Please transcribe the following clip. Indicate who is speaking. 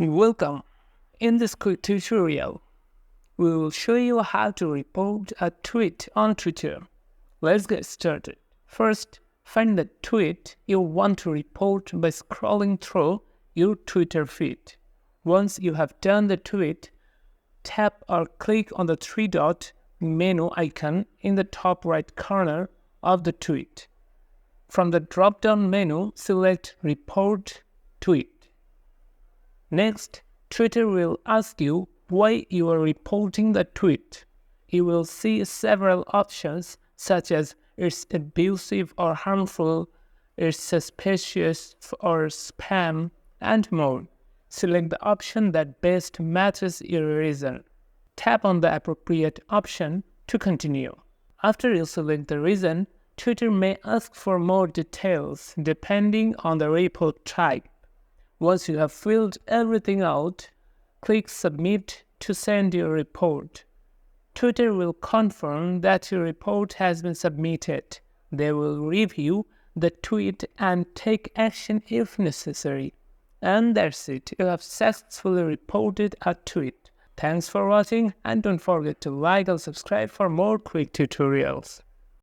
Speaker 1: Welcome. In this quick tutorial, we will show you how to report a tweet on Twitter. Let's get started. First, find the tweet you want to report by scrolling through your Twitter feed. Once you have done the tweet, tap or click on the three-dot menu icon in the top right corner of the tweet. From the drop-down menu, select Report Tweet. Next, Twitter will ask you why you are reporting the tweet. You will see several options such as it's abusive or harmful, it's suspicious or spam, and more. Select the option that best matches your reason. Tap on the appropriate option to continue. After you select the reason, Twitter may ask for more details depending on the report type. Once you have filled everything out, click Submit to send your report. Twitter will confirm that your report has been submitted. They will review the tweet and take action if necessary. And that's it. You have successfully reported a tweet. Thanks for watching and don't forget to like and subscribe for more quick tutorials.